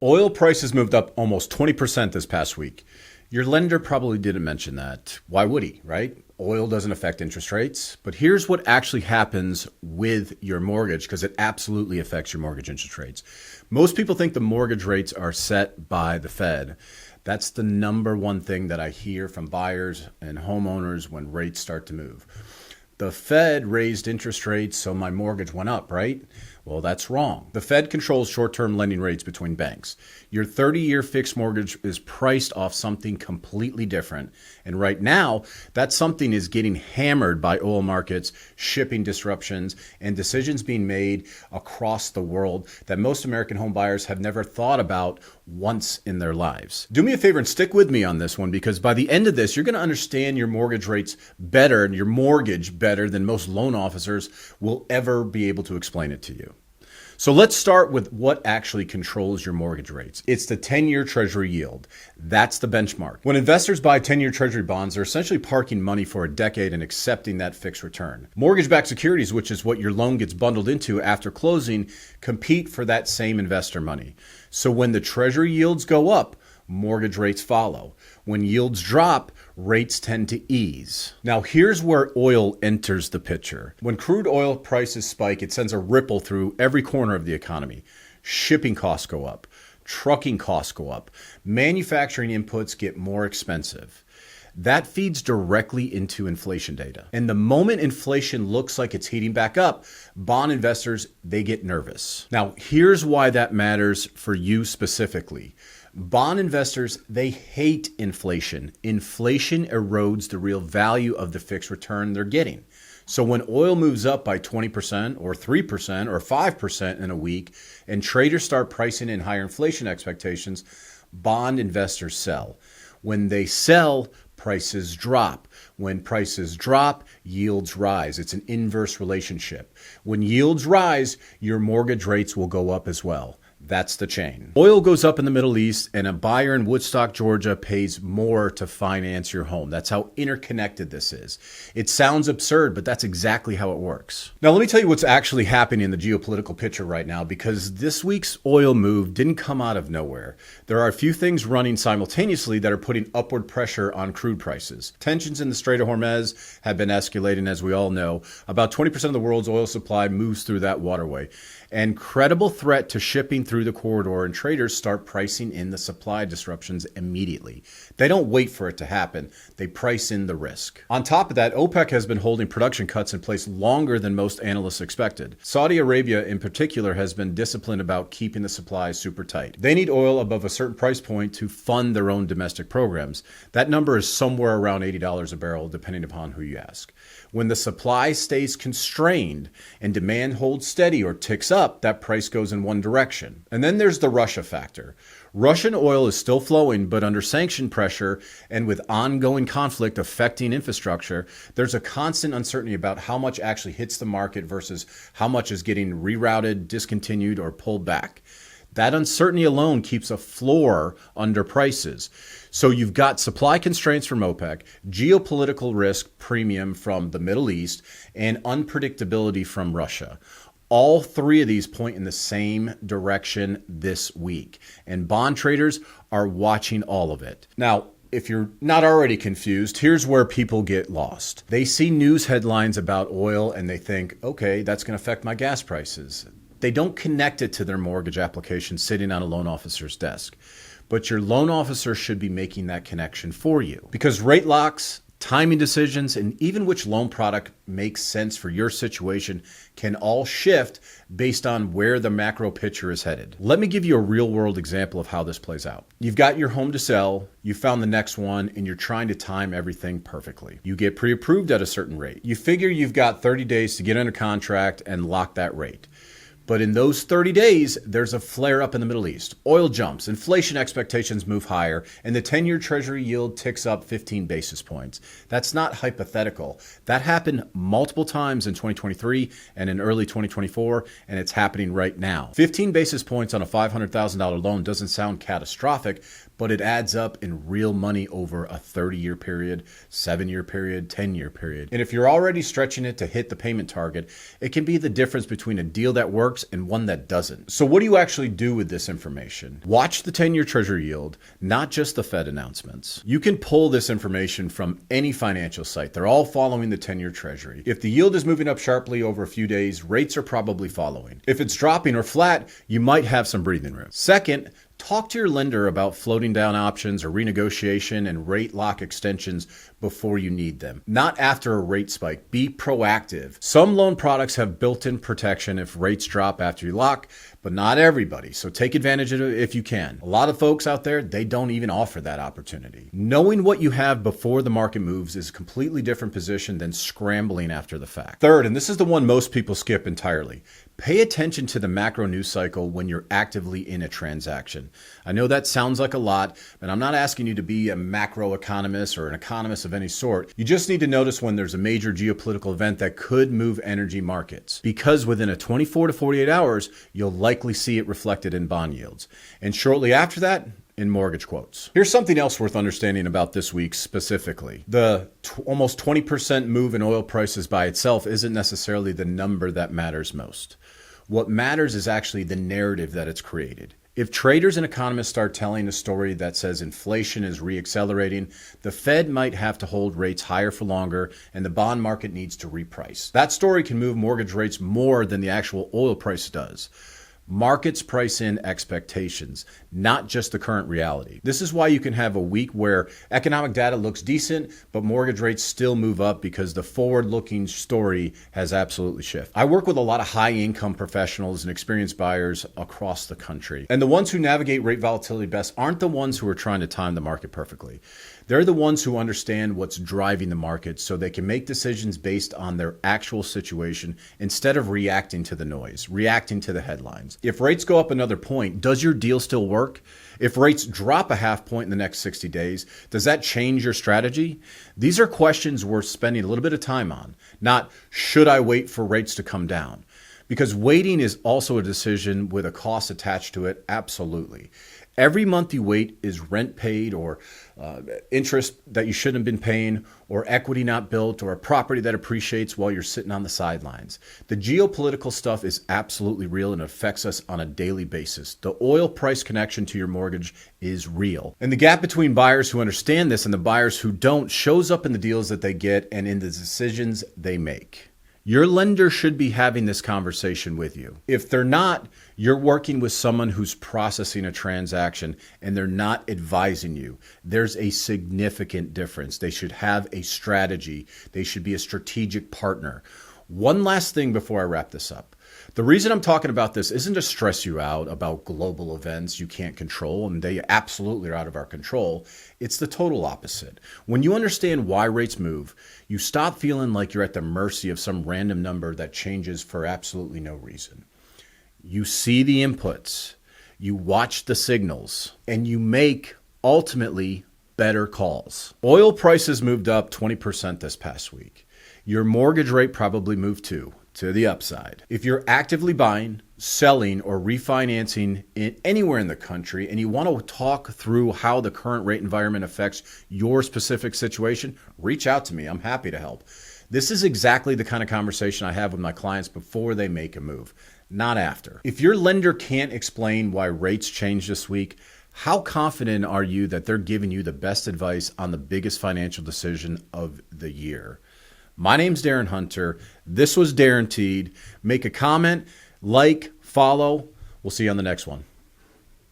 Oil prices moved up almost 20% this past week. Your lender probably didn't mention that. Why would he, right? Oil doesn't affect interest rates. But here's what actually happens with your mortgage, because it absolutely affects your mortgage interest rates. Most people think the mortgage rates are set by the Fed. That's the number one thing that I hear from buyers and homeowners when rates start to move. The Fed raised interest rates, so my mortgage went up, right? Well, that's wrong. The Fed controls short-term lending rates between banks. Your 30-year fixed mortgage is priced off something completely different. And right now, that something is getting hammered by oil markets, shipping disruptions, and decisions being made across the world that most American home buyers have never thought about once in their lives. Do me a favor and stick with me on this one, because by the end of this, you're going to understand your mortgage rates better and your mortgage better than most loan officers will ever be able to explain it to you. So let's start with what actually controls your mortgage rates. It's the 10-year Treasury yield. That's the benchmark. When investors buy 10-year Treasury bonds, they're essentially parking money for a decade and accepting that fixed return. Mortgage-backed securities, which is what your loan gets bundled into after closing, compete for that same investor money. So when the Treasury yields go up, mortgage rates follow. When yields drop, rates tend to ease. Now, here's where oil enters the picture. When crude oil prices spike, it sends a ripple through every corner of the economy. Shipping costs go up. Trucking costs go up. Manufacturing inputs get more expensive. That feeds directly into inflation data. And the moment inflation looks like it's heating back up, bond investors, they get nervous. Now, here's why that matters for you specifically. Bond investors, they hate inflation. Inflation erodes the real value of the fixed return they're getting. So when oil moves up by 20% or 3% or 5% in a week and traders start pricing in higher inflation expectations, bond investors sell. When they sell, prices drop. When prices drop, yields rise. It's an inverse relationship. When yields rise, your mortgage rates will go up as well. That's the chain. Oil goes up in the Middle East, and a buyer in Woodstock, Georgia pays more to finance your home. That's how interconnected this is. It sounds absurd, but that's exactly how it works. Now, let me tell you what's actually happening in the geopolitical picture right now, because this week's oil move didn't come out of nowhere. There are a few things running simultaneously that are putting upward pressure on crude prices. Tensions in the Strait of Hormuz have been escalating, as we all know. About 20% of the world's oil supply moves through that waterway. An credible threat to shipping through the corridor, and traders start pricing in the supply disruptions immediately. They don't wait for it to happen. They price in the risk. On top of that, OPEC has been holding production cuts in place longer than most analysts expected. Saudi Arabia in particular has been disciplined about keeping the supply super tight. They need oil above a certain price point to fund their own domestic programs. That number is somewhere around $80 a barrel, depending upon who you ask. When the supply stays constrained and demand holds steady or ticks up, that price goes in one direction. And then there's the Russia factor. Russian oil is still flowing, but under sanction pressure and with ongoing conflict affecting infrastructure, there's a constant uncertainty about how much actually hits the market versus how much is getting rerouted, discontinued, or pulled back. That uncertainty alone keeps a floor under prices. So you've got supply constraints from OPEC, geopolitical risk premium from the Middle East, and unpredictability from Russia. All three of these point in the same direction this week, and bond traders are watching all of it. Now, if you're not already confused, here's where people get lost. They see news headlines about oil and they think, okay, that's going to affect my gas prices. They don't connect it to their mortgage application sitting on a loan officer's desk. But your loan officer should be making that connection for you, because rate locks, timing decisions, and even which loan product makes sense for your situation can all shift based on where the macro picture is headed. Let me give you a real-world example of how this plays out. You've got your home to sell, you found the next one, and you're trying to time everything perfectly. You get pre-approved at a certain rate. You figure you've got 30 days to get under contract and lock that rate. But in those 30 days, there's a flare up in the Middle East. Oil jumps, inflation expectations move higher, and the 10-year Treasury yield ticks up 15 basis points. That's not hypothetical. That happened multiple times in 2023 and in early 2024, and it's happening right now. 15 basis points on a $500,000 loan doesn't sound catastrophic, but it adds up in real money over a 30-year period, 7-year period, 10-year period. And if you're already stretching it to hit the payment target, it can be the difference between a deal that works works and one that doesn't. So what do you actually do with this information? Watch the 10-year Treasury yield, not just the Fed announcements. You can pull this information from any financial site. They're all following the 10-year Treasury. If the yield is moving up sharply over a few days, rates are probably following. If it's dropping or flat, you might have some breathing room. Second, talk to your lender about floating down options or renegotiation and rate lock extensions before you need them, not after a rate spike. Be proactive. Some loan products have built-in protection if rates drop after you lock, but not everybody. So take advantage of it if you can. A lot of folks out there, they don't even offer that opportunity. Knowing what you have before the market moves is a completely different position than scrambling after the fact. Third, and this is the one most people skip entirely, pay attention to the macro news cycle when you're actively in a transaction. I know that sounds like a lot, but I'm not asking you to be a macro economist or an economist of any sort. You just need to notice when there's a major geopolitical event that could move energy markets, because within a 24 to 48 hours, you'll likely see it reflected in bond yields. And shortly after that, in mortgage quotes. Here's something else worth understanding about this week specifically. The almost 20% move in oil prices by itself isn't necessarily the number that matters most. What matters is actually the narrative that it's created. If traders and economists start telling a story that says inflation is reaccelerating, the Fed might have to hold rates higher for longer and the bond market needs to reprice. That story can move mortgage rates more than the actual oil price does. Markets price in expectations, not just the current reality. This is why you can have a week where economic data looks decent, but mortgage rates still move up because the forward-looking story has absolutely shifted. I work with a lot of high-income professionals and experienced buyers across the country. And the ones who navigate rate volatility best aren't the ones who are trying to time the market perfectly. They're the ones who understand what's driving the market so they can make decisions based on their actual situation instead of reacting to the noise, reacting to the headlines. If rates go up another point, does your deal still work? If rates drop a half point in the next 60 days, does that change your strategy? These are questions worth spending a little bit of time on, not should I wait for rates to come down? Because waiting is also a decision with a cost attached to it, absolutely. Every month you wait is rent paid or interest that you shouldn't have been paying or equity not built or a property that appreciates while you're sitting on the sidelines. The geopolitical stuff is absolutely real and affects us on a daily basis. The oil price connection to your mortgage is real. And the gap between buyers who understand this and the buyers who don't shows up in the deals that they get and in the decisions they make. Your lender should be having this conversation with you. If they're not, you're working with someone who's processing a transaction and they're not advising you. There's a significant difference. They should have a strategy. They should be a strategic partner. One last thing before I wrap this up. The reason I'm talking about this isn't to stress you out about global events you can't control, and they absolutely are out of our control. It's the total opposite. When you understand why rates move, you stop feeling like you're at the mercy of some random number that changes for absolutely no reason. You see the inputs, you watch the signals, and you make, ultimately, better calls. Oil prices moved up 20% this past week. Your mortgage rate probably moved too, to the upside. If you're actively buying, selling, or refinancing anywhere in the country and you want to talk through how the current rate environment affects your specific situation, reach out to me. I'm happy to help. This is exactly the kind of conversation I have with my clients before they make a move, not after. If your lender can't explain why rates changed this week, how confident are you that they're giving you the best advice on the biggest financial decision of the year? My name's Darren Hunter. This was Guaranteed. Make a comment, like, follow. We'll see you on the next one.